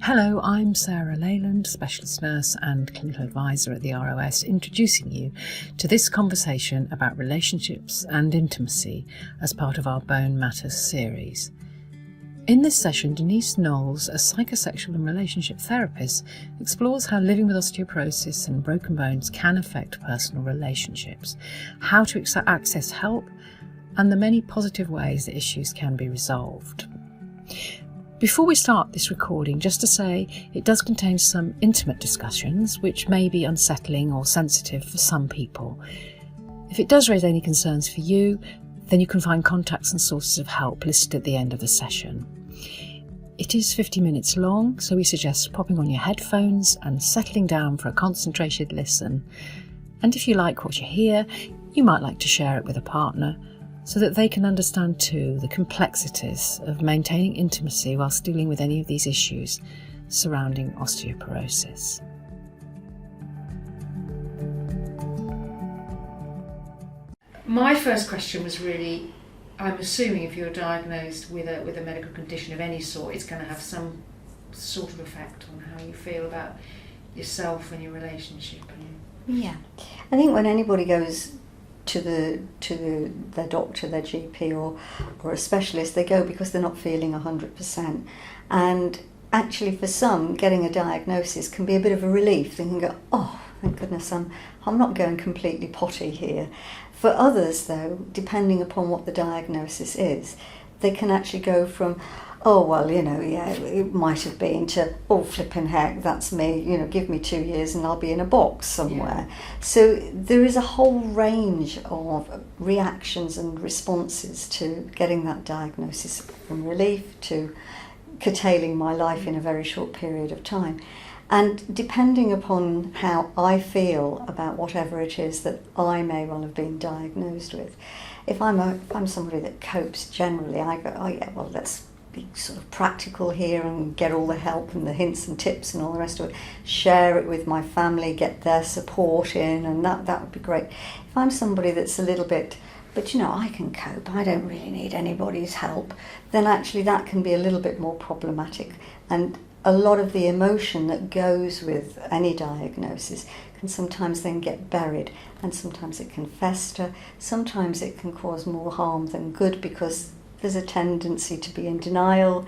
Hello, I'm Sarah Leyland, specialist nurse and clinical advisor at the ROS, introducing you to this conversation about relationships and intimacy as part of our Bone Matters series. In this session, Denise Knowles, a psychosexual and relationship therapist, explores how living with osteoporosis and broken bones can affect personal relationships, how to access help, and the many positive ways that issues can be resolved. Before we start this recording, just to say it does contain some intimate discussions which may be unsettling or sensitive for some people. If it does raise any concerns for you, then you can find contacts and sources of help listed at the end of the session. It is 50 minutes long, so we suggest popping on your headphones and settling down for a concentrated listen. And if you like what you hear, you might like to share it with a partner, so that they can understand too the complexities of maintaining intimacy whilst dealing with any of these issues surrounding osteoporosis. My first question was really, I'm assuming if you're diagnosed with a medical condition of any sort, it's going to have some sort of effect on how you feel about yourself and your relationship. Yeah, I think when anybody goes to their doctor, their GP or a specialist, they go because they're not feeling 100%. And actually for some, getting a diagnosis can be a bit of a relief. They can go, oh, thank goodness I'm not going completely potty here. For others though, depending upon what the diagnosis is, they can actually go from, oh, well, yeah, it might have been, to, oh, flipping heck, that's me, give me 2 years and I'll be in a box somewhere. Yeah. So there is a whole range of reactions and responses to getting that diagnosis, from relief to curtailing my life in a very short period of time. And depending upon how I feel about whatever it is that I may well have been diagnosed with, if I'm somebody that copes generally, I go, oh yeah, well, let's be sort of practical here and get all the help and the hints and tips and all the rest of it, share it with my family, get their support in, and that would be great. If I'm somebody that's a little bit, but I can cope, I don't really need anybody's help, then actually that can be a little bit more problematic. And a lot of the emotion that goes with any diagnosis can sometimes then get buried, and sometimes it can fester, sometimes it can cause more harm than good, because there's a tendency to be in denial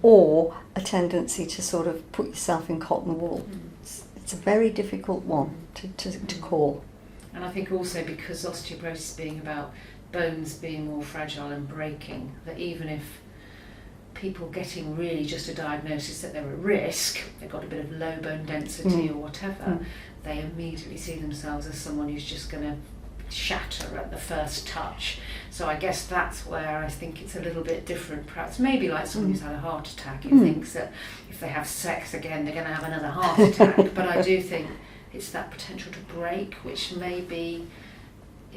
or a tendency to sort of put yourself in cotton wool. It's a very difficult one to call. And I think also because osteoporosis being about bones being more fragile and breaking, that even if people getting really just a diagnosis that they're at risk, they've got a bit of low bone density or whatever, they immediately see themselves as someone who's just going to shatter at the first touch. So I guess that's where I think it's a little bit different, perhaps maybe like someone who's had a heart attack who thinks that if they have sex again they're going to have another heart attack. But I do think it's that potential to break which maybe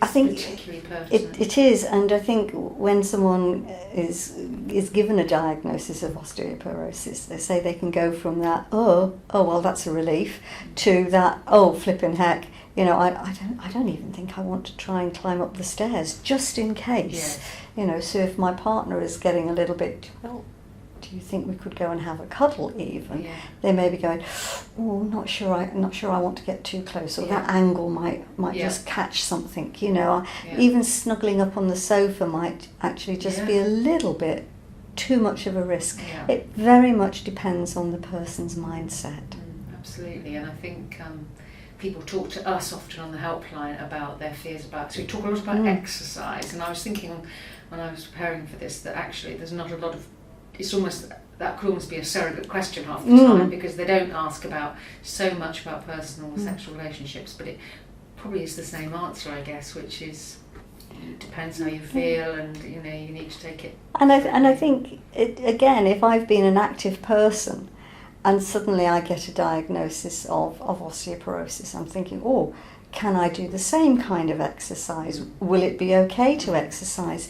I think particularly pertinent. It is, and I think when someone is given a diagnosis of osteoporosis, they say they can go from that, oh well, that's a relief, to that, oh, flipping heck, I don't even think I want to try and climb up the stairs, just in case. Yes. So if my partner is getting a little bit, well, do you think we could go and have a cuddle even? Yeah. They may be going, oh, not sure I want to get too close, or that angle might just catch something, Even snuggling up on the sofa might actually just be a little bit too much of a risk. Yeah. It very much depends on the person's mindset. Absolutely, and I think people talk to us often on the helpline about their fears so we talk a lot about exercise, and I was thinking when I was preparing for this that actually there's not a lot of, that could almost be a surrogate question half the time, because they don't ask about so much about personal sexual relationships, but it probably is the same answer, I guess, which is it depends how you feel, and you need to take it. And I think again, if I've been an active person and suddenly I get a diagnosis of osteoporosis, I'm thinking, oh, can I do the same kind of exercise? Will it be okay to exercise?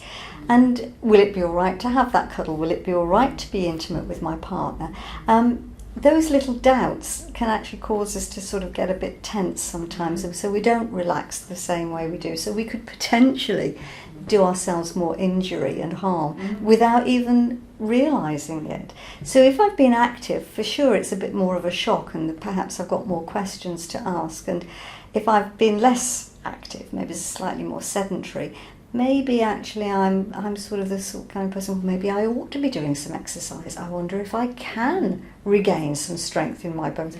And will it be all right to have that cuddle? Will it be all right to be intimate with my partner? Those little doubts can actually cause us to sort of get a bit tense sometimes, so we don't relax the same way we do. So we could potentially do ourselves more injury and harm without even realising it. So if I've been active, for sure it's a bit more of a shock, and perhaps I've got more questions to ask. And if I've been less active, maybe slightly more sedentary, maybe actually I'm sort of the sort of kind of person, well, maybe I ought to be doing some exercise. I wonder if I can regain some strength in my bones.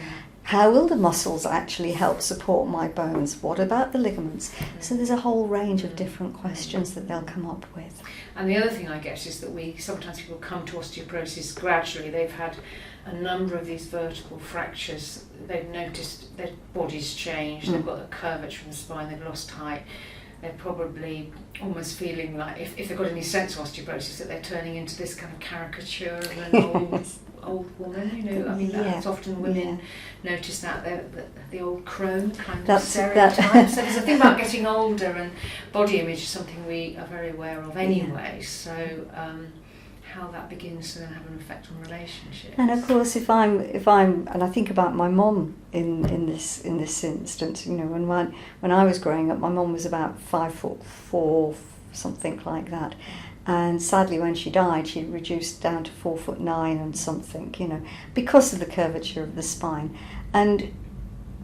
How will the muscles actually help support my bones? What about the ligaments? So there's a whole range of different questions that they'll come up with. And the other thing I guess is that sometimes people come to osteoporosis gradually. They've had a number of these vertebral fractures. They've noticed their body's changed. They've got the curvature in the spine. They've lost height. They're probably almost feeling like, if they've got any sense of osteoporosis, that they're turning into this kind of caricature of an old woman, you know. I mean, that's often women notice that, the old crone kind of stereotype. So there's a thing about getting older, and body image is something we are very aware of anyway. So how that begins to then have an effect on relationships. And of course, if I'm, and I think about my mum in this instance, you know, when I was growing up, my mum was about 5'4", something like that. And sadly, when she died, she reduced down to 4'9" and something, you know, because of the curvature of the spine. And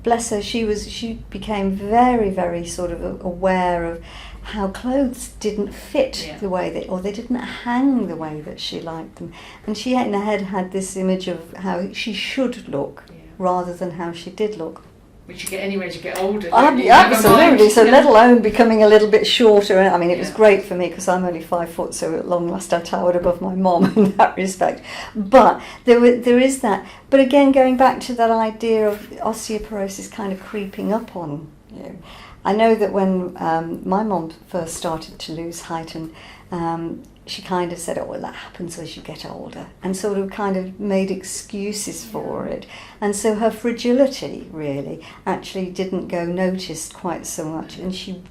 bless her, she became very, very sort of aware of how clothes didn't fit the way or they didn't hang the way that she liked them. And she in her head had this image of how she should look rather than how she did look. Which you get anyway as you get older. Absolutely. So let alone becoming a little bit shorter. I mean, it was great for me because I'm only 5 foot, so at long last I towered above my mom in that respect. But there is that. But again, going back to that idea of osteoporosis kind of creeping up on you. I know that when my mom first started to lose height, and she kind of said, oh, well, that happens as you get older, and sort of kind of made excuses for it. And so her fragility really actually didn't go noticed quite so much, and she,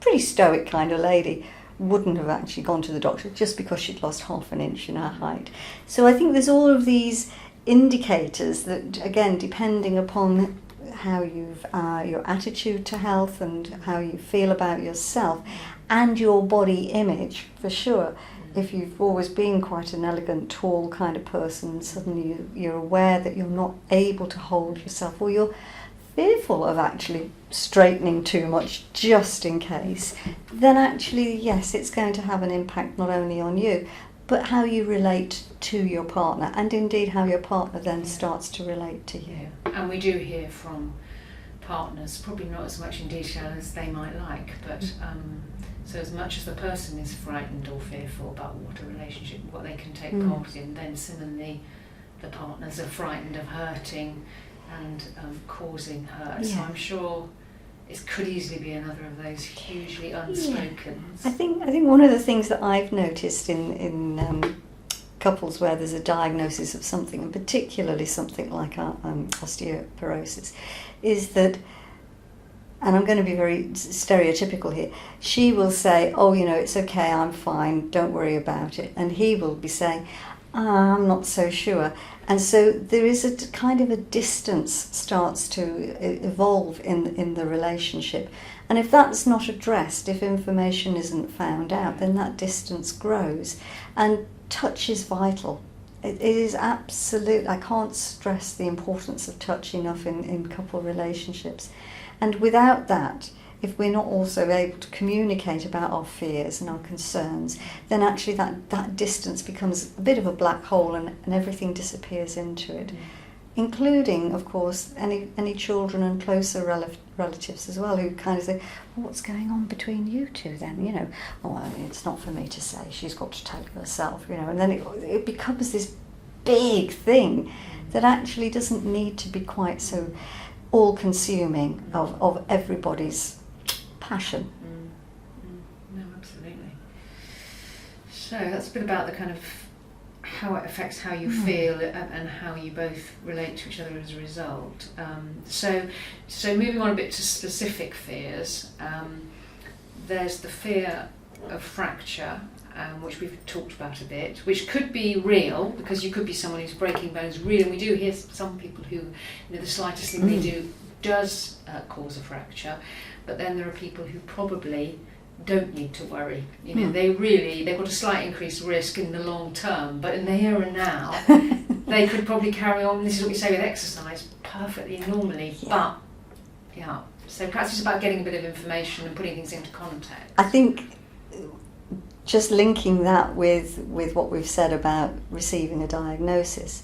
pretty stoic kind of lady, wouldn't have actually gone to the doctor just because she'd lost 1/2 inch in her height. So I think there's all of these indicators that, again, depending upon how you've your attitude to health and how you feel about yourself and your body image, for sure. If you've always been quite an elegant, tall kind of person, suddenly you're aware that you're not able to hold yourself, or you're fearful of actually straightening too much just in case, then actually, yes, it's going to have an impact not only on you, but how you relate to your partner, and indeed how your partner then starts to relate to you. And we do hear from partners, probably not as much in detail as they might like, but so as much as the person is frightened or fearful about what a relationship, what they can take part in, then similarly the partners are frightened of hurting and causing hurt. So I'm sure it could easily be another of those hugely unspoken. I think one of the things that I've noticed in couples where there's a diagnosis of something, and particularly something like osteoporosis, is that, and I'm going to be very stereotypical here, she will say, oh, you know, it's okay, I'm fine, don't worry about it. And he will be saying, I'm not so sure. And so there is a kind of a distance starts to evolve in the relationship. And if that's not addressed, if information isn't found out, then that distance grows. And touch is vital. It is absolute. I can't stress the importance of touch enough in couple relationships. And without that, if we're not also able to communicate about our fears and our concerns, then actually that distance becomes a bit of a black hole, and everything disappears into it. Including, of course, any children and closer relatives as well, who kind of say, well, what's going on between you two then? You know, oh, I mean, it's not for me to say, she's got to tell you herself, you know, and then it becomes this big thing that actually doesn't need to be quite so all-consuming of everybody's passion. No, absolutely. So that's a bit about the kind of how it affects how you feel and how you both relate to each other as a result. So moving on a bit to specific fears, there's the fear of fracture, which we've talked about a bit, which could be real, because you could be someone who's breaking bones real, and we do hear some people who, you know, the slightest thing they do does cause a fracture, but then there are people who probably don't need to worry. You know, they've got a slight increased risk in the long term, but in the here and now, they could probably carry on. This is what we say with exercise, perfectly normally. But so perhaps it's about getting a bit of information and putting things into context. I think just linking that with what we've said about receiving a diagnosis.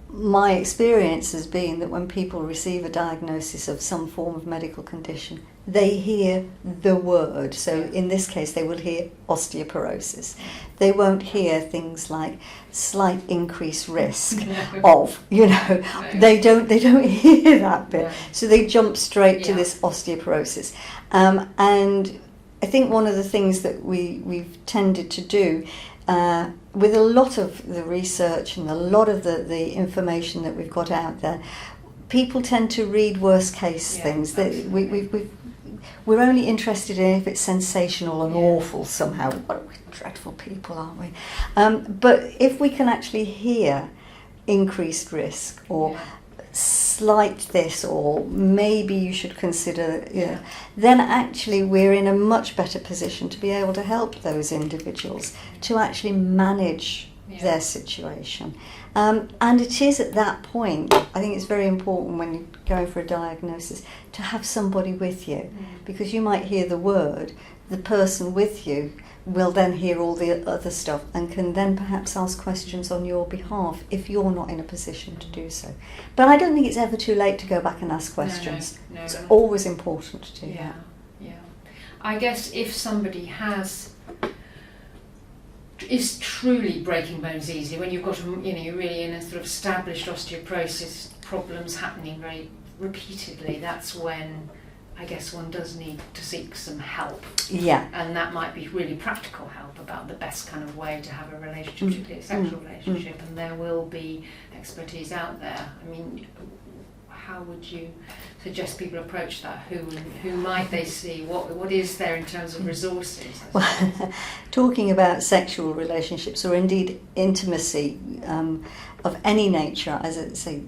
My experience has been that when people receive a diagnosis of some form of medical condition, they hear the word. So in this case, they will hear osteoporosis. They won't hear things like slight increased risk of, they don't hear that bit. So they jump straight to this osteoporosis. And I think one of the things that we've tended to do with a lot of the research and a lot of the information that we've got out there, people tend to read worst case things. That we're only interested in if it's sensational and awful somehow. What dreadful people, aren't we? But if we can actually hear increased risk or slight this, or maybe you should consider, then actually we're in a much better position to be able to help those individuals to actually manage their situation. And it is at that point, I think it's very important when you're going for a diagnosis to have somebody with you, because you might hear the word, the person with you will then hear all the other stuff and can then perhaps ask questions on your behalf if you're not in a position to do so. But I don't think it's ever too late to go back and ask questions. No. It's always important to do that. Yeah. I guess if somebody is truly breaking bones easily, when you've got you're really in a sort of established osteoporosis problems happening very repeatedly, that's when I guess one does need to seek some help. Yeah. And that might be really practical help about the best kind of way to have a relationship, particularly a sexual relationship, and there will be expertise out there. I mean, how would you suggest people approach that? Who might they see? What is there in terms of resources? Well, talking about sexual relationships or indeed intimacy of any nature, as I say,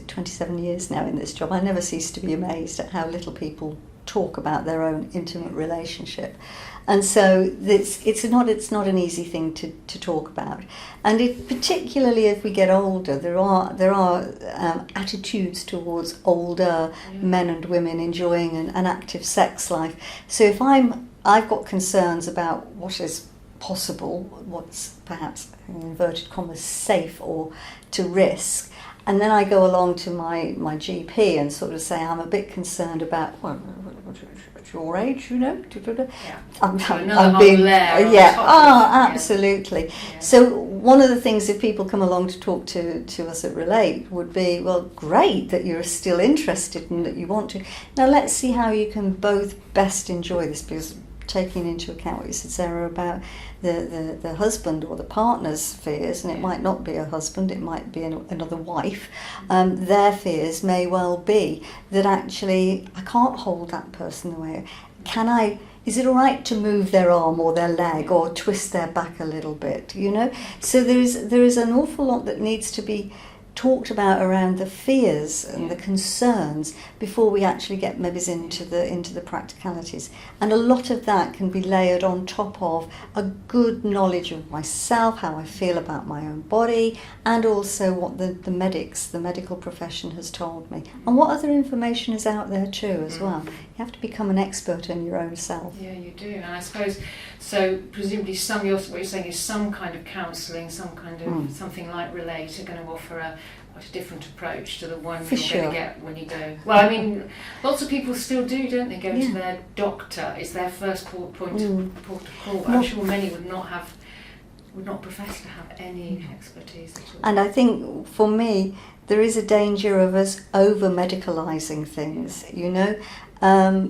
27 years now in this job, I never cease to be amazed at how little people talk about their own intimate relationship. And so it's not an easy thing to talk about. And particularly if we get older, there are attitudes towards older men and women enjoying an active sex life. So if I've got concerns about what is possible, what's perhaps in inverted commas safe or to risk, and then I go along to my GP and sort of say I'm a bit concerned about your age, I'm being absolutely. Yeah. So one of the things, if people come along to talk to us at Relate, would be, well, great that you're still interested and that you want to. Now let's see how you can both best enjoy this, because taking into account what you said, Sarah, about the husband or the partner's fears, and it might not be a husband, it might be another wife, their fears may well be that actually I can't hold that person away. Is it all right to move their arm or their leg or twist their back a little bit, So there is an awful lot that needs to be talked about around the fears and the concerns before we actually get maybe into the practicalities. And a lot of that can be layered on top of a good knowledge of myself, how I feel about my own body, and also what the medical profession has told me, and what other information is out there too as well. You have to become an expert in your own self. Yeah, you do. And I suppose, so presumably what you're saying is some kind of counselling, some kind of something like Relate are going to offer a different approach to the one you're going to get when you go. Well, I mean, lots of people still do, don't they, go to their doctor. It's their first point of call. But I'm sure many would not profess to have any expertise at all. And I think for me, there is a danger of us over-medicalising things, A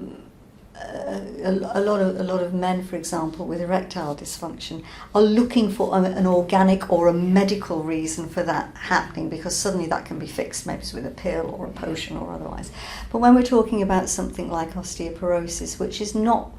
lot of men, for example, with erectile dysfunction are looking for an organic or a medical reason for that happening, because suddenly that can be fixed, maybe with a pill or a potion or otherwise. But when we're talking about something like osteoporosis, which is not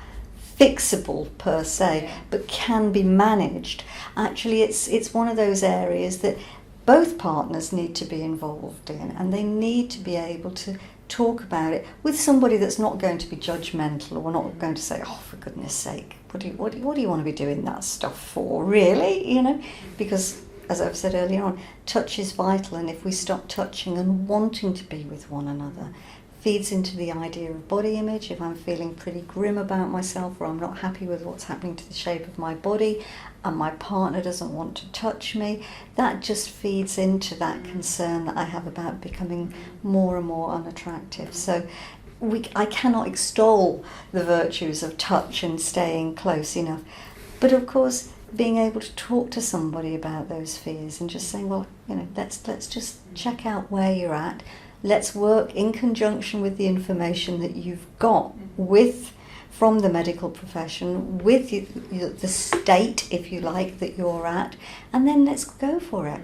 fixable per se, but can be managed, actually it's one of those areas that both partners need to be involved in, and they need to be able to talk about it with somebody that's not going to be judgmental or not going to say, oh, for goodness sake, what do you want to be doing that stuff for, really? You know, because as I've said earlier on, touch is vital, and if we stop touching and wanting to be with one another, feeds into the idea of body image. If I'm feeling pretty grim about myself, or I'm not happy with what's happening to the shape of my body, and my partner doesn't want to touch me, that just feeds into that concern that I have about becoming more and more unattractive. So I cannot extol the virtues of touch and staying close enough. But of course, being able to talk to somebody about those fears and just saying, well, you know, let's just check out where you're at. Let's work in conjunction with the information that you've got from the medical profession, with the state, if you like, that you're at, and then let's go for it.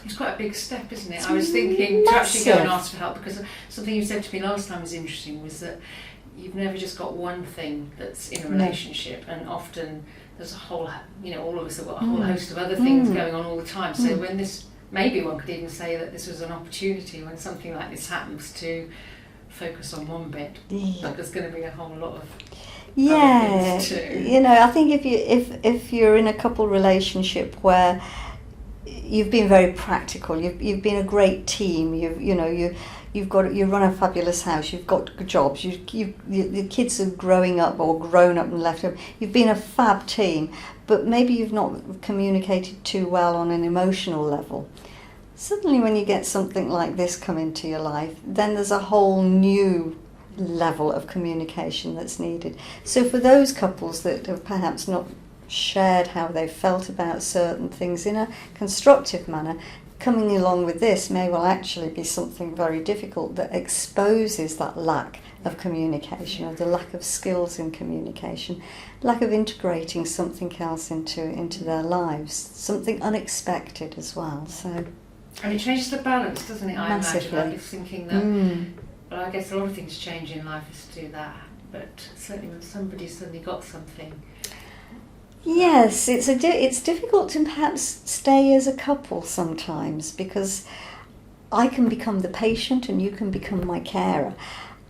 It's quite a big step, isn't it? I was thinking to actually go and ask for help, because something you said to me last time was interesting, was that you've never just got one thing that's in a relationship, and often there's a whole, you know, all of us have got a whole host of other things going on all the time. So when this, maybe one could even say that this was an opportunity when something like this happens to focus on one bit, but there's going to be a whole lot of other things too. You know, I think if you're in a couple relationship where you've been very practical, you've been a great team, you run a fabulous house, you've got jobs, the kids are growing up or grown up and left home, you've been a fab team, but maybe you've not communicated too well on an emotional level. Suddenly when you get something like this come into your life, then there's a whole new level of communication that's needed. So for those couples that have perhaps not shared how they felt about certain things in a constructive manner, coming along with this may well actually be something very difficult that exposes that lack of communication, or the lack of skills in communication, lack of integrating something else into their lives, something unexpected as well. So, and it changes the balance, doesn't it? Massively. I imagine. I was thinking that, well, I guess a lot of things change in life as to do that, but certainly when somebody's suddenly got something. Yes, it's difficult to perhaps stay as a couple sometimes, because I can become the patient and you can become my carer,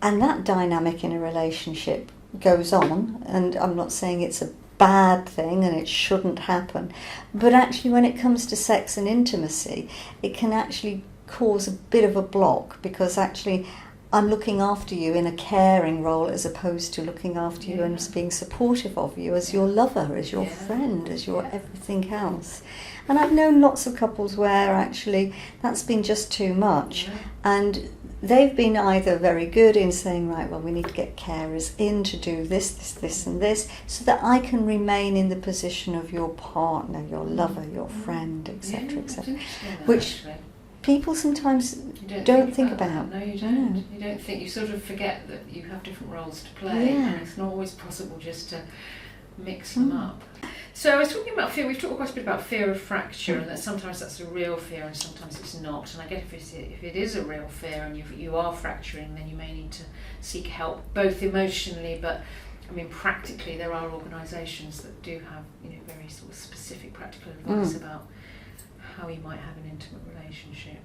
and that dynamic in a relationship goes on, and I'm not saying it's a bad thing and it shouldn't happen, but actually when it comes to sex and intimacy, it can actually cause a bit of a block, because actually I'm looking after you in a caring role as opposed to looking after you and being supportive of you as your lover, as your friend, as your everything else. And I've known lots of couples where actually that's been just too much, and they've been either very good in saying, right, well, we need to get carers in to do this and this, so that I can remain in the position of your partner, your lover, your friend, etc., etc. Which people sometimes don't think about. No, you don't. No. You don't think. You sort of forget that you have different roles to play, and it's not always possible just to mix them up. So I was talking about fear. We've talked quite a bit about fear of fracture, and that sometimes that's a real fear and sometimes it's not. And I guess if it is a real fear and you are fracturing, then you may need to seek help, both emotionally, but I mean practically. There are organisations that do have very sort of specific practical advice about how you might have an intimate relationship.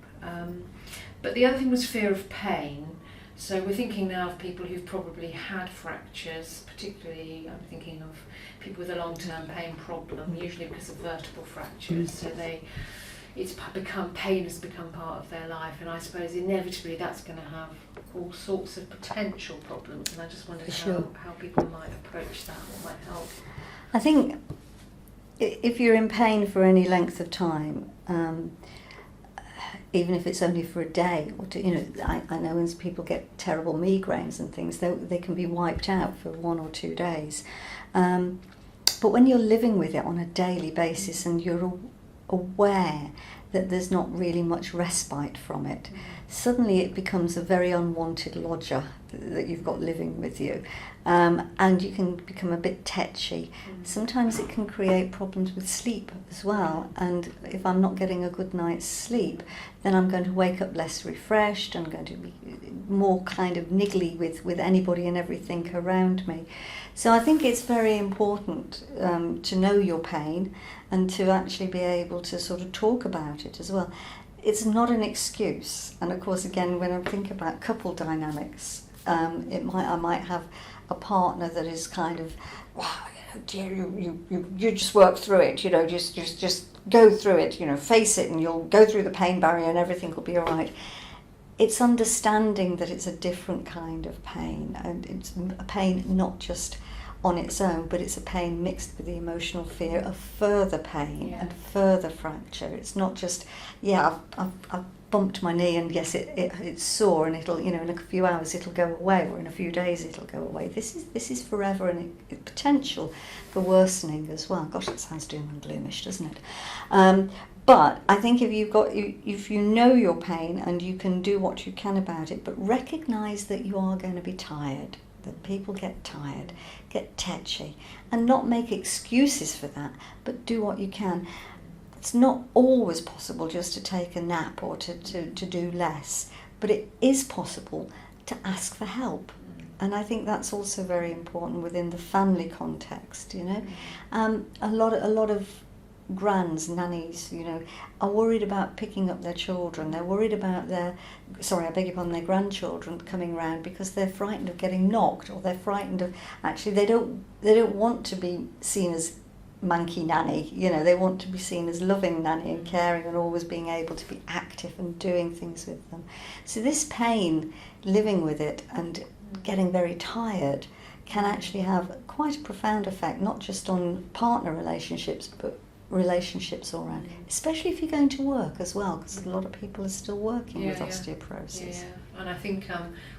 But the other thing was fear of pain. So we're thinking now of people who've probably had fractures, particularly I'm thinking of people with a long-term pain problem, usually because of vertebral fractures. So pain has become part of their life, and I suppose inevitably that's going to have all sorts of potential problems. And I just wondered how people might approach that, what might help. I think if you're in pain for any length of time, even if it's only for a day or two, I know when people get terrible migraines and things, they can be wiped out for 1 or 2 days. But when you're living with it on a daily basis and you're aware that there's not really much respite from it, suddenly it becomes a very unwanted lodger that you've got living with you. And you can become a bit tetchy. Sometimes it can create problems with sleep as well, and if I'm not getting a good night's sleep, then I'm going to wake up less refreshed, I'm going to be more kind of niggly with anybody and everything around me. So I think it's very important to know your pain and to actually be able to sort of talk about it as well. it's not an excuse. And of course, again, when I think about couple dynamics, I might have a partner that is kind of, wow, dear, you just work through it, you know, just go through it, you know, face it, and you'll go through the pain barrier and everything will be all right. It's understanding that it's a different kind of pain, and it's a pain not just on its own, but it's a pain mixed with the emotional fear of further pain and further fracture. It's not just, I've bumped my knee and yes, it's sore and it'll, you know, in a few hours it'll go away, or in a few days it'll go away. This is forever, and it potential for worsening as well. Gosh, that sounds doom and gloomish, doesn't it? But I think if you know your pain and you can do what you can about it, but recognise that you are going to be tired, that people get tired, get tetchy, and not make excuses for that, but do what you can. It's not always possible just to take a nap or to do less, but it is possible to ask for help. And I think that's also very important within the family context, you know. A lot of grands, nannies, you know, are worried about picking up their children. They're worried about their grandchildren coming round because they're frightened of getting knocked, or they're frightened of, actually they don't want to be seen as manky nanny, you know, they want to be seen as loving nanny and caring and always being able to be active and doing things with them. So this pain, living with it and getting very tired, can actually have quite a profound effect, not just on partner relationships, but relationships all around, especially if you're going to work as well, because a lot of people are still working with osteoporosis. Yeah. And I think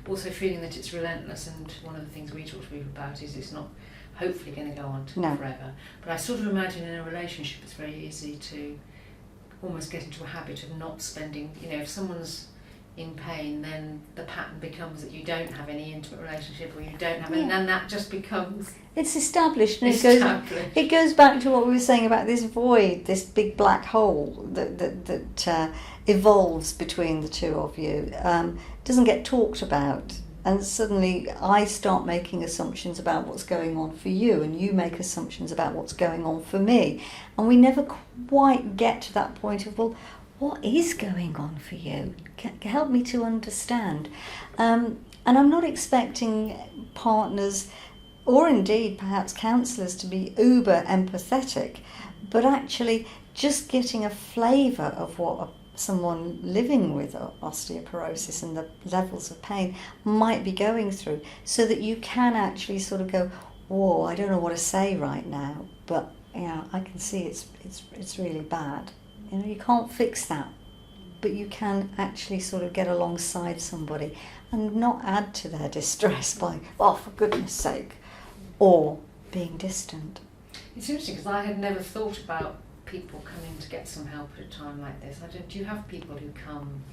also feeling that it's relentless, and one of the things we talk to people about is it's not hopefully going to go on forever. But I sort of imagine in a relationship it's very easy to almost get into a habit of not spending, you know, if someone's in pain, then the pattern becomes that you don't have any intimate relationship, or you don't have, and then that just becomes, it's established, and it goes back to what we were saying about this void, this big black hole that evolves between the two of you. Doesn't get talked about, and suddenly I start making assumptions about what's going on for you, and you make assumptions about what's going on for me, and we never quite get to that point of, well, what is going on for you? Help me to understand. And I'm not expecting partners, or indeed perhaps counsellors, to be uber empathetic, but actually just getting a flavour of what someone living with osteoporosis and the levels of pain might be going through, so that you can actually sort of go, whoa, I don't know what to say right now, but yeah, I can see it's really bad. You know, you can't fix that, but you can actually sort of get alongside somebody and not add to their distress by, oh, for goodness sake, or being distant. It's interesting because I had never thought about people coming to get some help at a time like this. Do you have people who come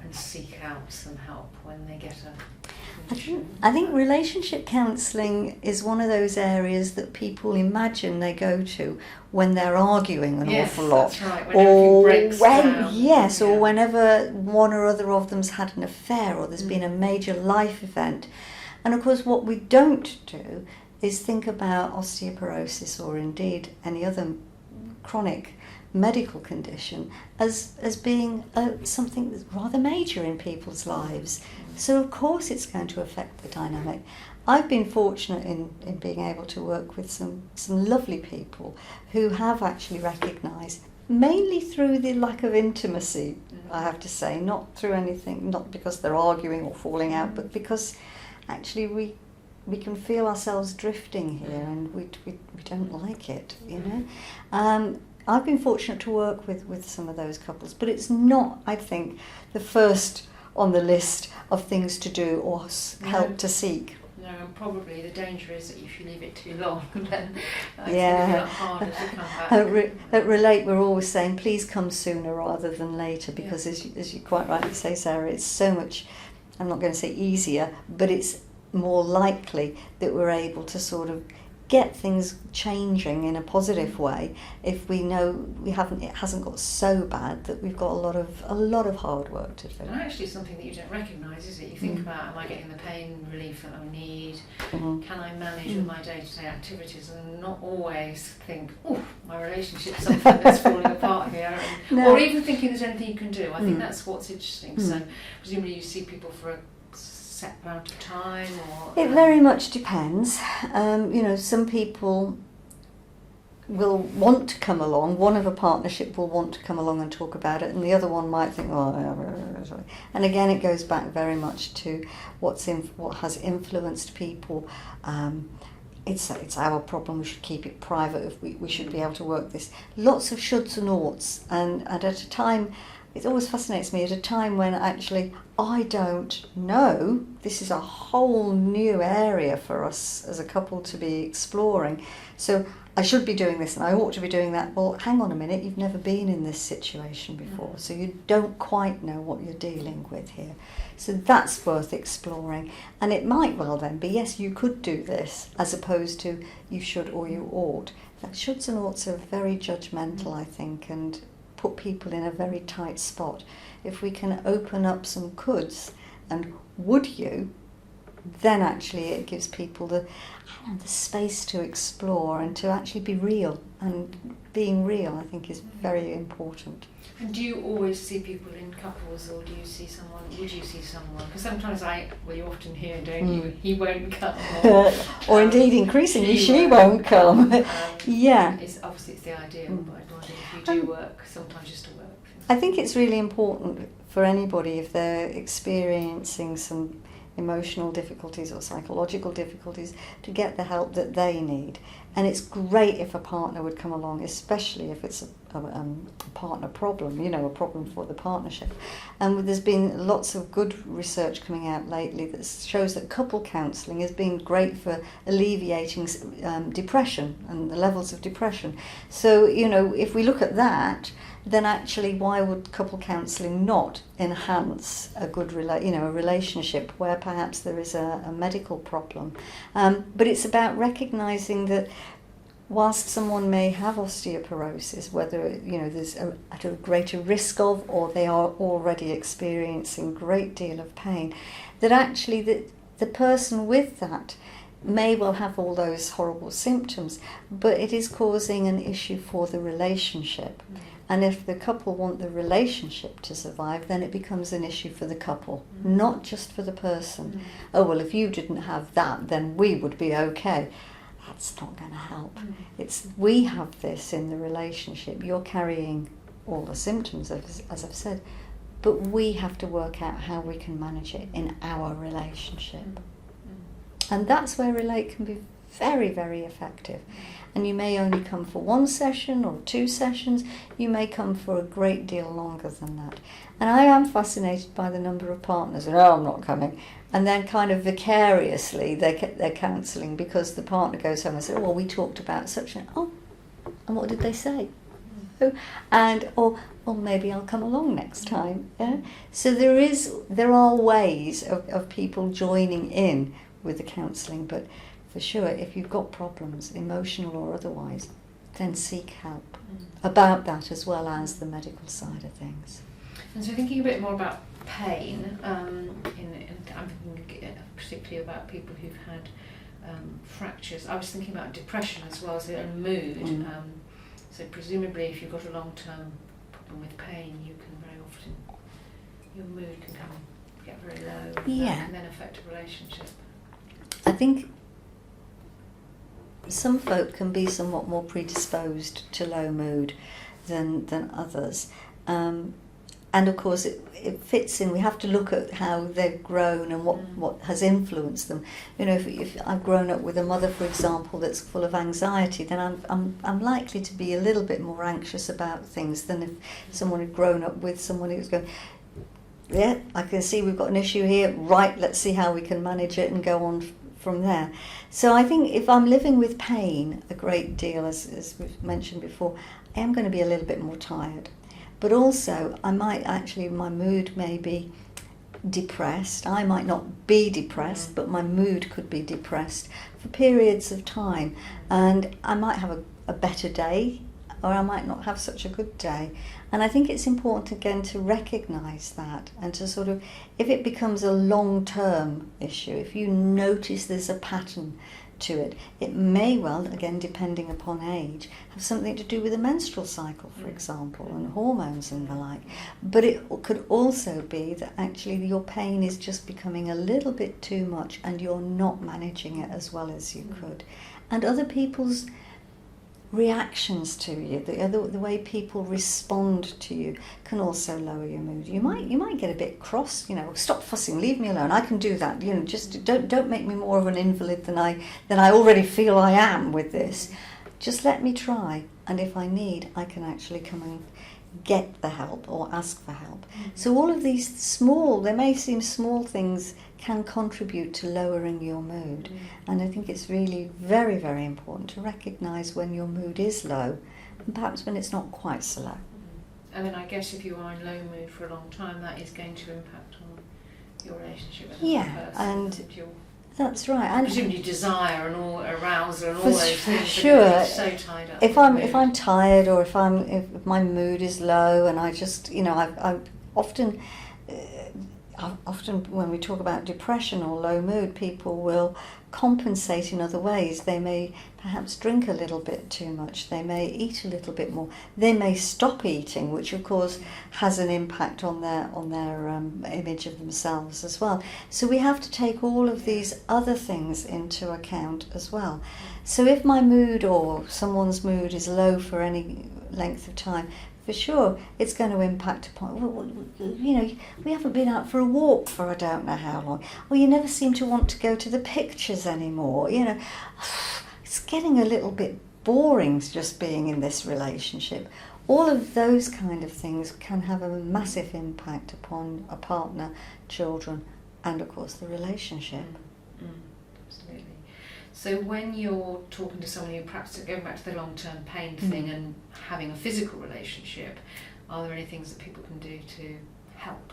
and seek out some help when they get a condition? I think relationship counselling is one of those areas that people imagine they go to when they're arguing an awful lot. That's right. When everything breaks down. Or whenever one or other of them's had an affair, or there's been a major life event. And of course what we don't do is think about osteoporosis, or indeed any other chronic medical condition, as being something that's rather major in people's lives. So of course it's going to affect the dynamic. I've been fortunate in being able to work with some lovely people who have actually recognised, mainly through the lack of intimacy, I have to say, not through anything, not because they're arguing or falling out, but because actually we can feel ourselves drifting here, and we don't like it, you know. I've been fortunate to work with some of those couples, but it's not, I think, the first on the list of things to do or help to seek. No, and probably the danger is that if you leave it too long, then it's going to be a lot harder to come back. At Relate, we're always saying, please come sooner rather than later, because as you quite rightly say, Sarah, it's so much, I'm not going to say easier, but it's more likely that we're able to sort of get things changing in a positive way if we know it hasn't got so bad that we've got a lot of hard work to do. And actually something that you don't recognise, is it? You think about, am I getting the pain relief that I need? Can I manage with my day-to-day activities? And not always think, oh, my relationship's something that's falling apart here. No. Or even thinking there's anything you can do. I think that's what's interesting. So presumably you see people for a set amount of time, or it very much depends. Some people will want to come along. One of a partnership will want to come along and talk about it, and the other one might think, and again it goes back very much to what has influenced people. It's our problem, we should keep it private, if we should be able to work this. Lots of shoulds and oughts, and at a time, it always fascinates me, at a time when actually I don't know, this is a whole new area for us as a couple to be exploring. So I should be doing this and I ought to be doing that. Well, hang on a minute, you've never been in this situation before, so you don't quite know what you're dealing with here. So that's worth exploring. And it might well then be, yes, you could do this, as opposed to you should or you ought. That shoulds and oughts are very judgmental, I think, and put people in a very tight spot. If we can open up some coulds and would you, then actually it gives people the space to explore and to actually be real. And being real, I think, is very important. And do you always see people in couples, or would you see someone? Because sometimes you often hear, don't you, he won't come. Or indeed, increasingly, she won't come. Yeah. It's the ideal, but if you do work, sometimes just to work. I think it's really important for anybody, if they're experiencing some emotional difficulties or psychological difficulties, to get the help that they need. And it's great if a partner would come along, especially if it's a partner problem, a problem for the partnership. And there's been lots of good research coming out lately that shows that couple counselling has been great for alleviating depression and the levels of depression. So, if we look at that, then actually why would couple counselling not enhance a good a relationship where perhaps there is a medical problem? But it's about recognising that whilst someone may have osteoporosis, whether there's at a greater risk of, or they are already experiencing a great deal of pain, that actually the person with that may well have all those horrible symptoms, but it is causing an issue for the relationship. And if the couple want the relationship to survive, then it becomes an issue for the couple, not just for the person. Oh, well, if you didn't have that, then we would be okay. That's not going to help. It's we have this in the relationship. You're carrying all the symptoms, as I've said, but we have to work out how we can manage it in our relationship. And that's where Relate can be very, very effective. And you may only come for one session or 2 sessions. You may come for a great deal longer than that. And I am fascinated by the number of partners, and I'm not coming. And then kind of vicariously they're counselling because the partner goes home and says, well, we talked about such and and what did they say? And or maybe I'll come along next time. Yeah? So there are ways of people joining in with the counselling, but for sure, if you've got problems, emotional or otherwise, then seek help about that as well as the medical side of things. And so thinking a bit more about pain, I'm thinking particularly about people who've had fractures. I was thinking about depression as well as mood. So presumably if you've got a long-term problem with pain, you can very often, your mood can get very low, and that can then affect a relationship. I think some folk can be somewhat more predisposed to low mood than others. And of course it fits in. We have to look at how they've grown and what has influenced them. If I've grown up with a mother, for example, that's full of anxiety, then I'm likely to be a little bit more anxious about things than if someone had grown up with someone who's going, yeah, I can see we've got an issue here, right, let's see how we can manage it and go on from there. So I think if I'm living with pain a great deal, as we've mentioned before, I am going to be a little bit more tired. But also, I might actually, my mood may be depressed. I might not be depressed, but my mood could be depressed for periods of time, and I might have a better day, or I might not have such a good day. And I think it's important again to recognise that, and to sort of, if it becomes a long-term issue, if you notice there's a pattern to it, it may well, again depending upon age, have something to do with the menstrual cycle, for example, and hormones and the like. But it could also be that actually your pain is just becoming a little bit too much and you're not managing it as well as you could. And other people's reactions to you, the way people respond to you, can also lower your mood. You might get a bit cross, stop fussing, leave me alone. I can do that. Just don't make me more of an invalid than I already feel I am with this. Just let me try, and if I need, I can actually come and get the help or ask for help. So all of these they may seem small things, can contribute to lowering your mood. And I think it's really very, very important to recognise when your mood is low, and perhaps when it's not quite so low. And then I guess if you are in low mood for a long time, that is going to impact on your relationship with another person. And that's right. And presumably desire and all arousal and all for those things. Sure. Are so tied up. If I'm tired, or if my mood is low, and I just I often when we talk about depression or low mood, people will compensate in other ways. They may perhaps drink a little bit too much. They may eat a little bit more. They may stop eating, which of course has an impact on their image of themselves as well. So we have to take all of these other things into account as well. So if my mood or someone's mood is low for any length of time, for sure, it's going to impact upon, we haven't been out for a walk for I don't know how long. Or you never seem to want to go to the pictures anymore. It's getting a little bit boring just being in this relationship. All of those kind of things can have a massive impact upon a partner, children, and of course the relationship. Absolutely. So when you're talking to someone who perhaps, going back to the long-term pain thing and having a physical relationship, are there any things that people can do to help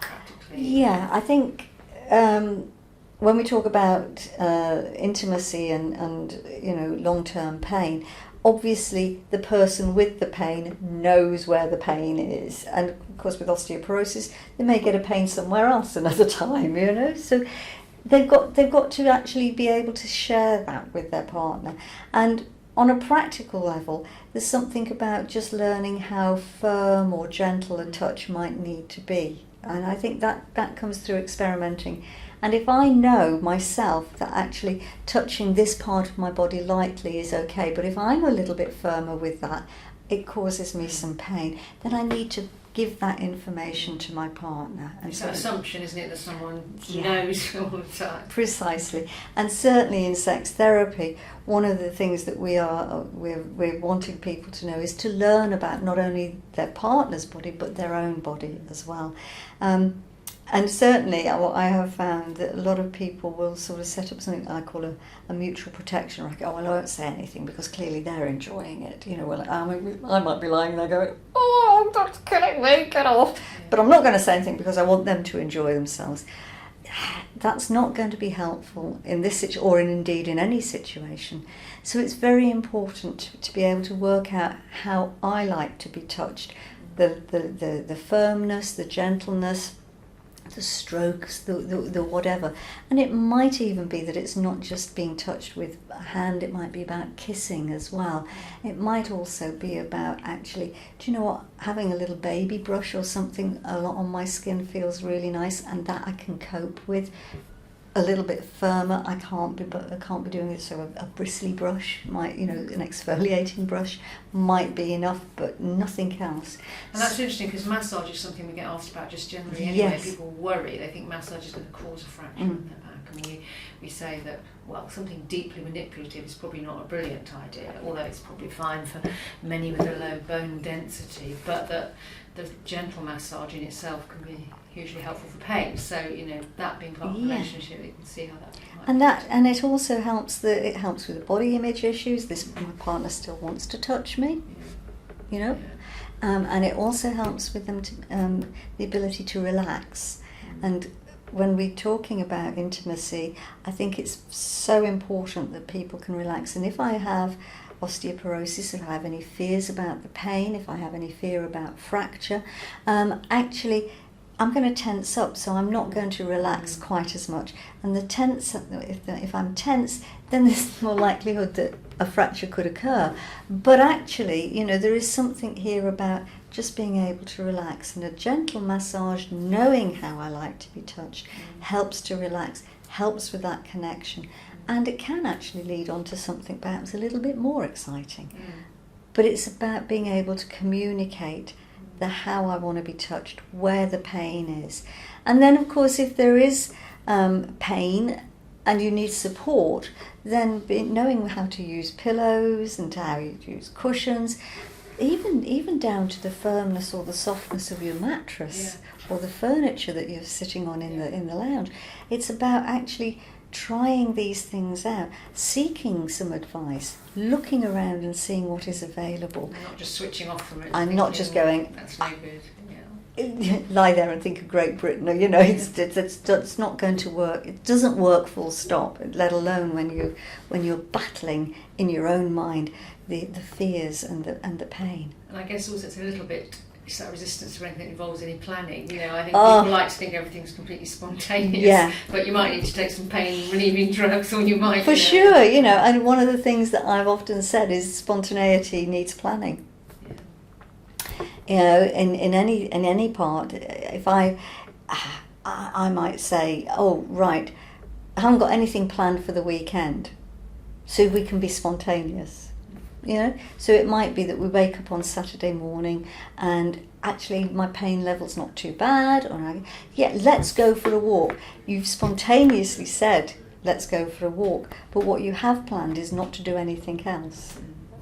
practically? Yeah, I think when we talk about intimacy and long-term pain, obviously the person with the pain knows where the pain is, and of course with osteoporosis they may get a pain somewhere else another time, so they've got to actually be able to share that with their partner. And on a practical level, there's something about just learning how firm or gentle a touch might need to be, and I think that comes through experimenting. And if I know myself that actually touching this part of my body lightly is okay, but if I'm a little bit firmer with that, it causes me some pain, then I need to give that information to my partner. And it's that assumption, isn't it, that someone knows all the time? Precisely. And certainly in sex therapy, one of the things that we're wanting people to know is to learn about not only their partner's body but their own body as well. And certainly what I have found that a lot of people will sort of set up something I call a mutual protection racket. I won't say anything because clearly they're enjoying it. I might be lying there going, oh, that's killing me, get off. But I'm not going to say anything because I want them to enjoy themselves. That's not going to be helpful in this situation, or indeed in any situation. So it's very important to be able to work out how I like to be touched. The firmness, the gentleness, the strokes, the whatever. And it might even be that it's not just being touched with a hand, it might be about kissing as well. It might also be about actually, do you know what, having a little baby brush or something a lot on my skin feels really nice, and that I can cope with. A little bit firmer, I can't be doing it. So a bristly brush might, an exfoliating brush might be enough, but nothing else. And that's interesting because massage is something we get asked about just generally anyway. Yes. People worry, they think massage is going to cause a fracture in their back, and we say that, well, something deeply manipulative is probably not a brilliant idea, although it's probably fine for many with a low bone density, but that the gentle massage in itself can be hugely helpful for pain. So that being part of the relationship, you can see how that might and it also helps with the body image issues. My partner still wants to touch me, and it also helps with them to, the ability to relax. And when we're talking about intimacy, I think it's so important that people can relax. And if I have osteoporosis, if I have any fears about the pain, if I have any fear about fracture, actually I'm going to tense up, so I'm not going to relax quite as much. And if I'm tense, then there's more likelihood that a fracture could occur. But actually, you know, there is something here about just being able to relax, and a gentle massage, knowing how I like to be touched, helps to relax, helps with that connection, and it can actually lead on to something perhaps a little bit more exciting. But it's about being able to communicate the how I want to be touched, where the pain is. And then of course if there is pain and you need support, then knowing how to use pillows and how you use cushions, even down to the firmness or the softness of your mattress or the furniture that you're sitting on in the lounge. It's about actually trying these things out, seeking some advice, looking around and seeing what is available. I'm not just switching off from it. I'm not just going, that's no good. Lie there and think of Great Britain, or, you know, it's not going to work. It doesn't work full stop, let alone when you're battling in your own mind the fears and the pain. And I guess also it's a little bit, it's that resistance to anything that involves any planning. You know, I think people like to think everything's completely spontaneous, but you might need to take some pain relieving drugs, or you might. For sure, you know, and one of the things that I've often said is spontaneity needs planning. You know, in any part, if I might say, oh right, I haven't got anything planned for the weekend, so we can be spontaneous. You know, so it might be that we wake up on Saturday morning and actually my pain level's not too bad, or let's go for a walk. You've spontaneously said let's go for a walk, but what you have planned is not to do anything else.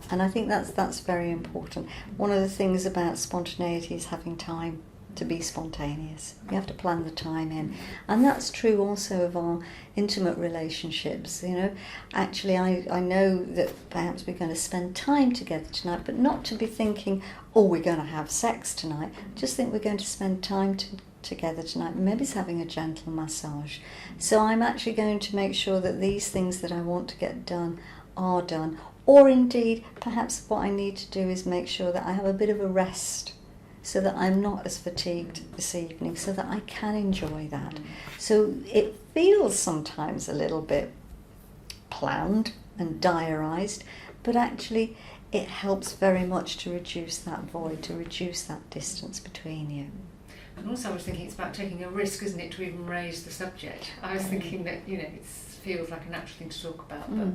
And I think that's very important. One of the things about spontaneity is having time to be spontaneous. You have to plan the time in. And that's true also of our intimate relationships. You know, actually I know that perhaps we're going to spend time together tonight, but not to be thinking, oh, we're going to have sex tonight. Just think we're going to spend time together tonight. Maybe it's having a gentle massage. So I'm actually going to make sure that these things that I want to get done are done. Or indeed, perhaps what I need to do is make sure that I have a bit of a rest, so that I'm not as fatigued this evening, so that I can enjoy that. So it feels sometimes a little bit planned and diarised, but actually it helps very much to reduce that void, to reduce that distance between you. And also I was thinking it's about taking a risk, isn't it, to even raise the subject. I was thinking that, you know, it feels like a natural thing to talk about, but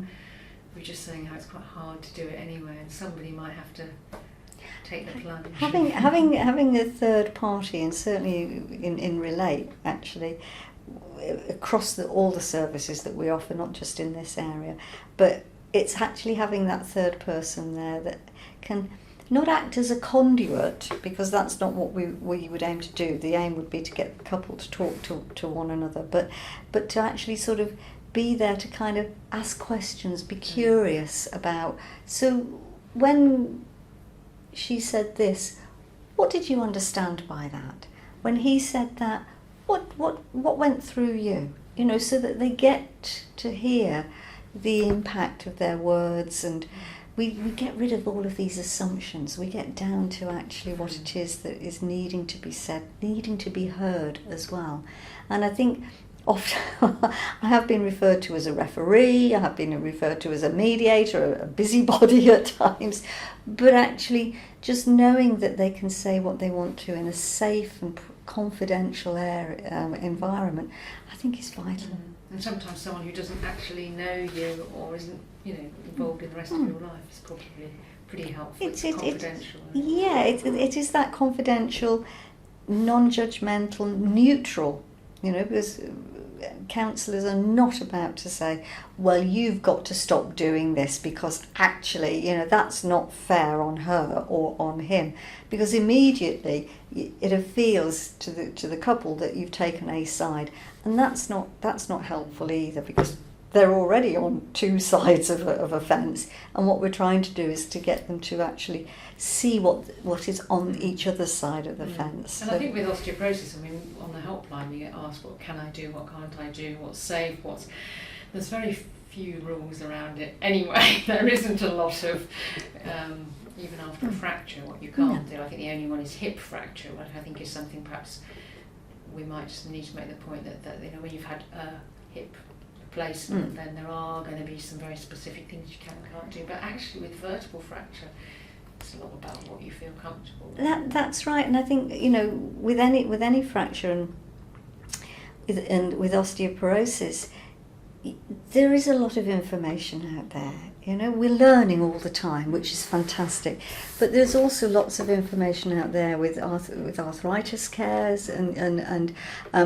we're just saying how it's quite hard to do it anyway, and somebody might have to take the plunge. Having a third party, and certainly in Relate, actually, across all the services that we offer, not just in this area, but it's actually having that third person there that can not act as a conduit, because that's not what we would aim to do. The aim would be to get the couple to talk to one another, but to actually sort of be there to kind of ask questions, be curious about. So when she said this, what did you understand by that? When he said that, what went through you? You know, so that they get to hear the impact of their words, and we get rid of all of these assumptions. We get down to actually what it is that is needing to be said, needing to be heard as well. And I think often I have been referred to as a referee, I have been referred to as a mediator, a busybody at times, but actually just knowing that they can say what they want to in a safe and confidential environment, I think is vital. And sometimes someone who doesn't actually know you or isn't, you know, involved in the rest of your life is probably pretty helpful. It's confidential. It is that confidential, non-judgmental, neutral, you know, because counsellors are not about to say, well, you've got to stop doing this because actually, you know, that's not fair on her or on him, because immediately it appeals to the couple that you've taken a side, and that's not helpful either, because they're already on two sides of a fence, and what we're trying to do is to get them to actually see what is on each other side of the fence. And I think with osteoporosis, I mean, on the helpline we get asked, what can I do, what can't I do, what's safe, there's very few rules around it anyway. There isn't a lot of, even after a fracture, what you can't do. I think the only one is hip fracture, which I think is something perhaps we might just need to make the point that you know, when you've had a hip replacement, then there are going to be some very specific things you can and can't do. But actually with vertebral fracture, it's a lot about what you feel comfortable with. That's right, and I think, you know, with any fracture and with osteoporosis, there is a lot of information out there. You know, we're learning all the time, which is fantastic. But there's also lots of information out there with arthritis cares and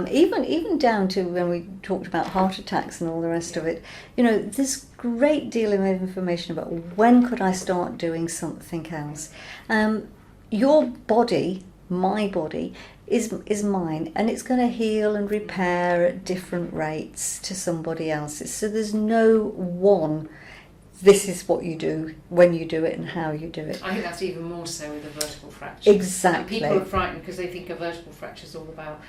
even down to when we talked about heart attacks and all the rest of it. You know, there's a great deal of information about when could I start doing something else. Your body, my body, is mine, and it's going to heal and repair at different rates to somebody else's. So there's no one, this is what you do, when you do it, and how you do it. I think that's even more so with a vertebral fracture. Exactly. And people are frightened because they think a vertebral fracture is all about,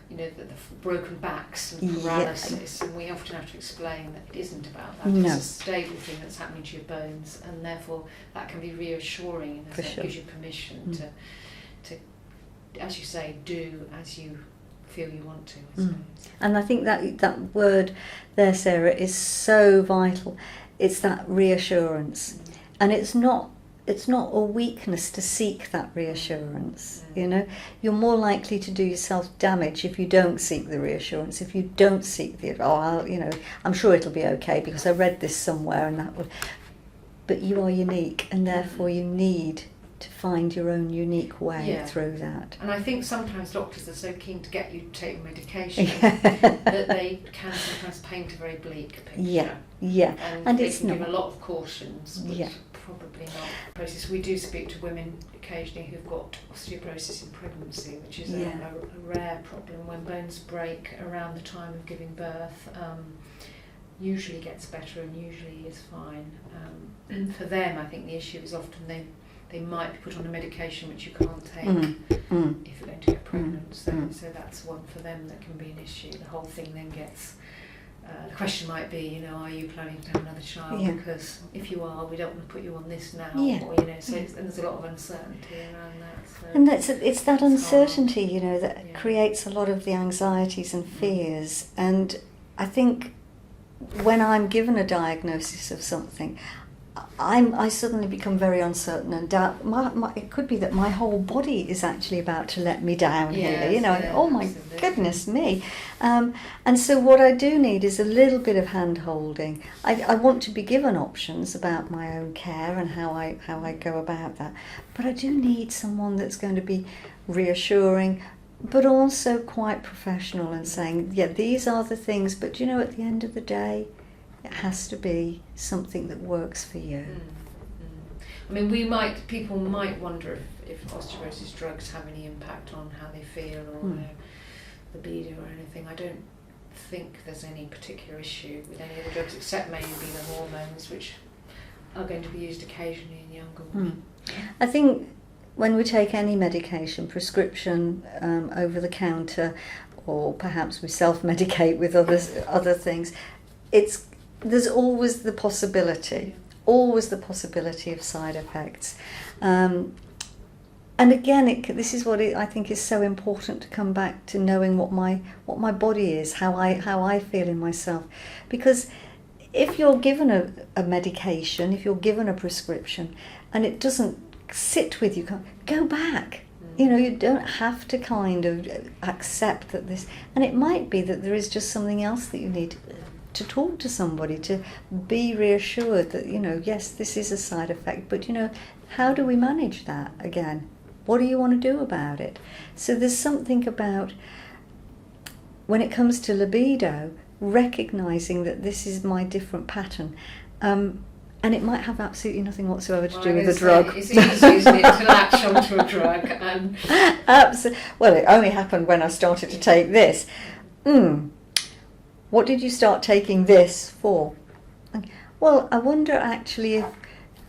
you know, the broken backs and paralysis, and we often have to explain that it isn't about that. No. It's a stable thing that's happening to your bones, and therefore that can be reassuring, and it gives you permission to, as you say, do as you feel you want to, I suppose. And I think that word there, Sarah, is so vital. It's that reassurance, and it's not a weakness to seek that reassurance. You know, you're more likely to do yourself damage if you don't seek the reassurance. If you don't seek I'm sure it'll be okay because I read this somewhere and that would. But you are unique, and therefore you need to find your own unique way through that. And I think sometimes doctors are so keen to get you to take medication that they can sometimes paint a very bleak picture. Yeah. And it's they can not. give a lot of cautions, which probably not. Osteoporosis. We do speak to women occasionally who've got osteoporosis in pregnancy, which is a rare problem. When bones break around the time of giving birth, usually gets better and usually is fine. For them, I think the issue is often they might be put on a medication which you can't take if you're going to get pregnant. So that's one for them that can be an issue. The whole thing then gets, the question might be, you know, are you planning to have another child? Because if you are, we don't want to put you on this now. Or, you know, so and there's a lot of uncertainty around that. So and it's that uncertainty, you know, that creates a lot of the anxieties and fears. And I think when I'm given a diagnosis of something, I suddenly become very uncertain and doubt. It could be that my whole body is actually about to let me down here, you know. Oh my goodness me! And so what I do need is a little bit of hand holding. I want to be given options about my own care and how I go about that, but I do need someone that's going to be reassuring, but also quite professional and saying, yeah, these are the things. But you know, at the end of the day, it has to be something that works for you. I mean, people might wonder if osteoporosis drugs have any impact on how they feel or their libido or anything. I don't think there's any particular issue with any of the drugs except maybe the hormones, which are going to be used occasionally in younger women. I think when we take any medication, prescription, over the counter, or perhaps we self-medicate with other things, there's always the possibility of side effects. And again, this is what I think is so important, to come back to knowing what my body is, how I feel in myself. Because if you're given a medication, if you're given a prescription, and it doesn't sit with you, go back. You know, you don't have to kind of accept that this, and it might be that there is just something else that you need to talk to somebody, to be reassured that, you know, yes, this is a side effect, but, you know, how do we manage that again? What do you want to do about it? So there's something about, when it comes to libido, recognising that this is my different pattern. And it might have absolutely nothing whatsoever to do with the drug. It's easy, isn't it, to latch onto a drug. Well, it only happened when I started to take this. what did you start taking this for? Well, I wonder actually if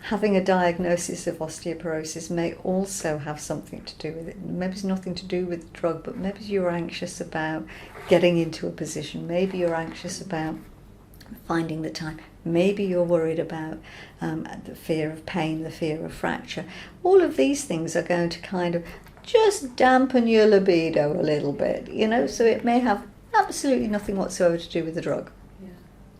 having a diagnosis of osteoporosis may also have something to do with it. Maybe it's nothing to do with the drug, but maybe you're anxious about getting into a position. Maybe you're anxious about finding the time. Maybe you're worried about the fear of pain, the fear of fracture. All of these things are going to kind of just dampen your libido a little bit, you know, so it may have absolutely nothing whatsoever to do with the drug. Yeah.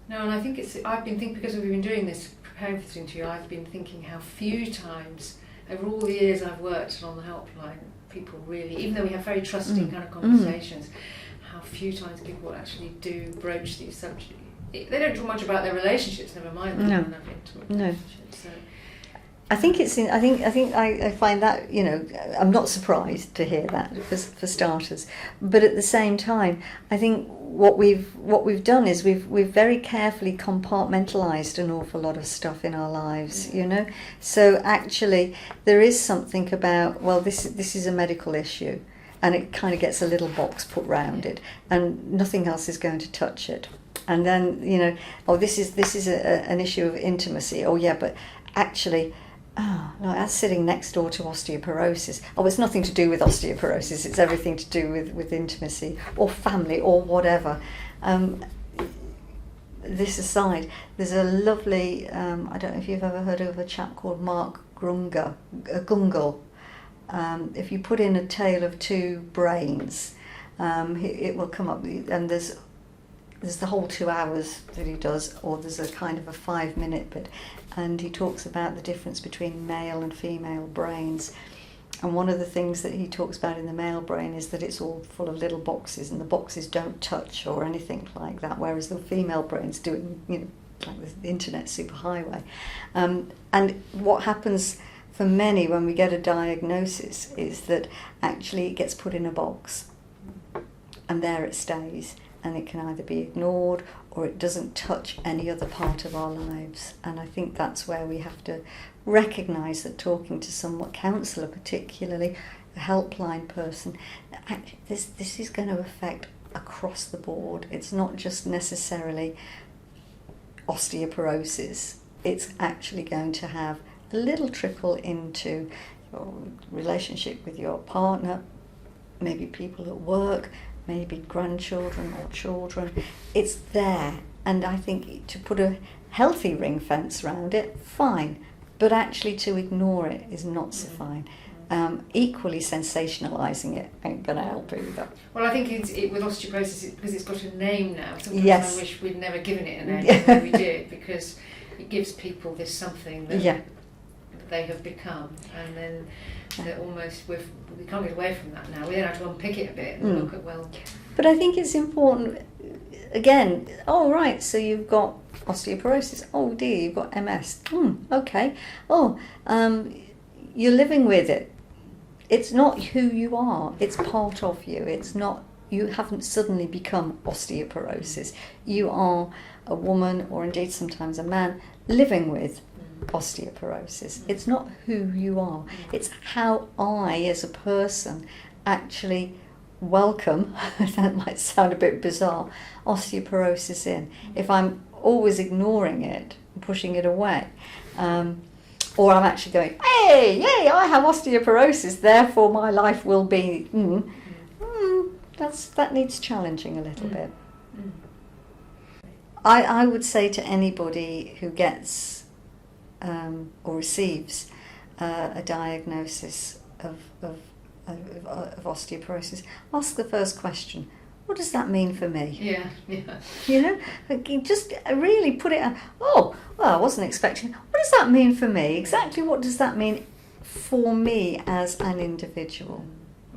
No, and I think I've been thinking, because we've been doing this, preparing for this interview, I've been thinking how few times, over all the years I've worked on the helpline, people really, even though we have very trusting kind of conversations, how few times people actually do broach these subjects. They don't talk much about their relationships, never mind that. No. Relationships, so. I think I find that, you know, I'm not surprised to hear that for starters, but at the same time, I think what we've done is we've very carefully compartmentalized an awful lot of stuff in our lives, you know. So actually, there is something about, well, this is a medical issue, and it kind of gets a little box put round it, and nothing else is going to touch it. And then, you know, oh, this is an issue of intimacy. Oh yeah, but actually, oh no, that's sitting next door to osteoporosis. Oh, it's nothing to do with osteoporosis. It's everything to do with intimacy or family or whatever. This aside, there's a lovely, I don't know if you've ever heard of a chap called Mark Gungle. If you put in A Tale of Two Brains, it will come up, and there's the whole 2 hours that he does, or there's a kind of a 5-minute bit, and he talks about the difference between male and female brains. And one of the things that he talks about in the male brain is that it's all full of little boxes, and the boxes don't touch or anything like that, whereas the female brain's doing, you know, like the internet superhighway. And what happens for many when we get a diagnosis is that actually it gets put in a box, and there it stays. And it can either be ignored or it doesn't touch any other part of our lives. And I think that's where we have to recognise that talking to someone, counsellor particularly, a helpline person, this is going to affect across the board. It's not just necessarily osteoporosis. It's actually going to have a little trickle into your relationship with your partner, maybe people at work, maybe grandchildren or children. It's there, and I think to put a healthy ring fence around it, fine, but actually to ignore it is not so fine. Equally sensationalising it ain't going to help either. Well, I think with osteoporosis, because it's got a name now, sometimes yes. I wish we'd never given it a name, but we did, because it gives people this something that they have become, and then that almost we can't get away from that now. We then have to unpick it a bit and look at, well. But I think it's important, again, oh right, so you've got osteoporosis, oh dear, you've got MS, okay, you're living with it. It's not who you are, it's part of you. It's not, you haven't suddenly become osteoporosis. You are a woman, or indeed sometimes a man, living with osteoporosis. It's not who you are. It's how I, as a person, actually welcome, that might sound a bit bizarre, osteoporosis in. If I'm always ignoring it, pushing it away, or I'm actually going, hey, yay, I have osteoporosis, therefore my life will be, that needs challenging a little bit. I would say to anybody who gets or receives a diagnosis of osteoporosis, ask the first question: what does that mean for me? Yeah. You know, just really put it on. Oh, well, I wasn't expecting. What does that mean for me? Exactly what does that mean for me as an individual?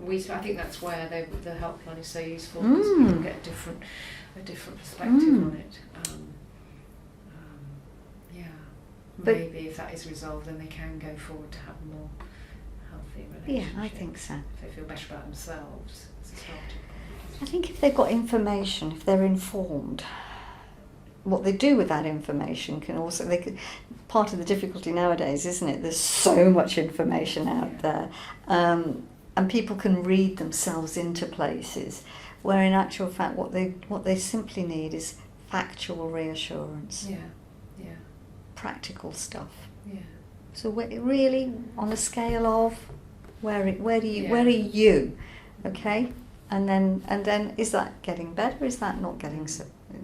I think that's why the helpline is so useful, because people get a different perspective on it. But maybe if that is resolved, then they can go forward to have a more healthy relationship. Yeah, I think so. If they feel better about themselves. I think if they've got information, if they're informed, what they do with that information can also, part of the difficulty nowadays, isn't it? There's so much information out there, and people can read themselves into places where in actual fact what they simply need is factual reassurance. Yeah. Yeah. Practical stuff. Yeah. So really, on a scale of where are you, okay? And then is that getting better? Is that not getting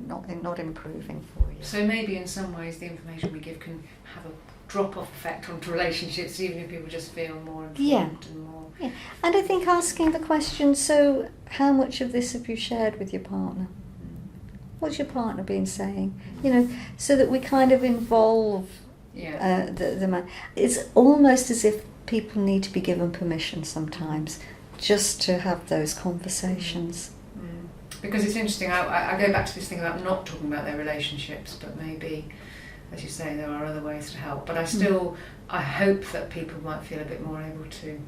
not improving for you? So maybe in some ways the information we give can have a drop-off effect onto relationships, even if people just feel more informed and more. Yeah, and I think asking the question, so how much of this have you shared with your partner? What's your partner been saying? So that we kind of involve the man. It's almost as if people need to be given permission sometimes just to have those conversations. Because it's interesting, I go back to this thing about not talking about their relationships, but maybe, as you say, there are other ways to help. But I hope that people might feel a bit more able to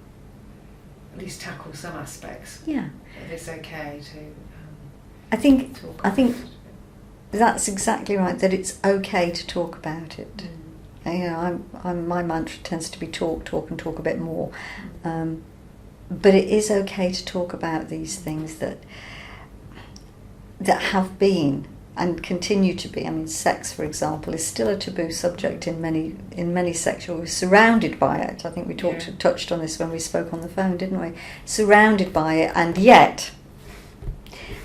at least tackle some aspects. Yeah. That it's okay to I think talk about it. That's exactly right, that it's okay to talk about it. My mantra tends to be talk and talk a bit more. But it is okay to talk about these things that have been and continue to be. I mean, sex, for example, is still a taboo subject in many sexual. We're surrounded by it. I think we touched on this when we spoke on the phone, didn't we? Surrounded by it, and yet.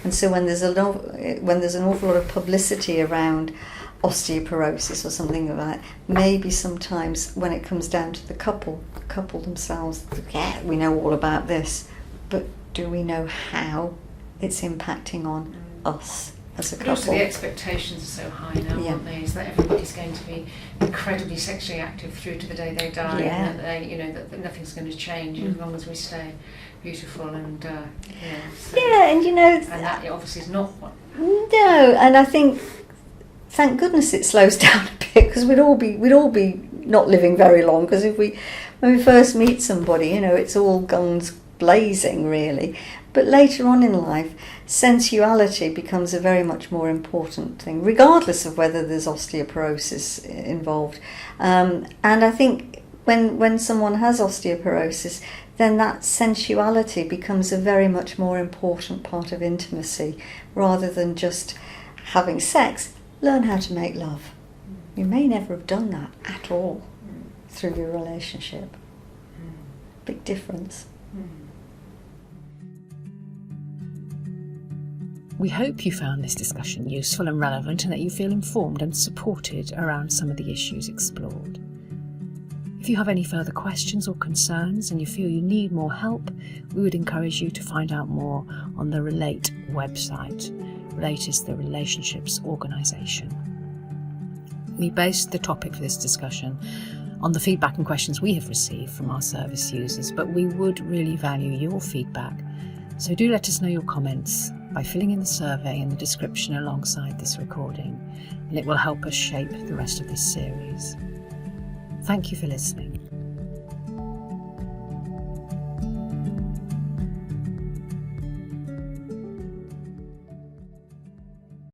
And so when there's an awful lot of publicity around osteoporosis or something like that, maybe sometimes when it comes down to the couple themselves, we know all about this, but do we know how it's impacting on us as a couple? Also, the expectations are so high now, aren't they? Is that everybody's going to be incredibly sexually active through to the day they die, and that that nothing's going to change as long as we stay beautiful and and and that obviously is not one. No, and I think, thank goodness it slows down a bit, because we'd all be not living very long. Because when we first meet somebody, it's all guns blazing, really. But later on in life, sensuality becomes a very much more important thing, regardless of whether there's osteoporosis involved. And I think when someone has osteoporosis, then that sensuality becomes a very much more important part of intimacy, rather than just having sex. Learn how to make love. You may never have done that at all through your relationship. Big difference. We hope you found this discussion useful and relevant, and that you feel informed and supported around some of the issues explored. If you have any further questions or concerns and you feel you need more help, we would encourage you to find out more on the Relate website. Relate is the relationships organisation. We based the topic for this discussion on the feedback and questions we have received from our service users, but we would really value your feedback. So do let us know your comments by filling in the survey in the description alongside this recording, and it will help us shape the rest of this series. Thank you for listening.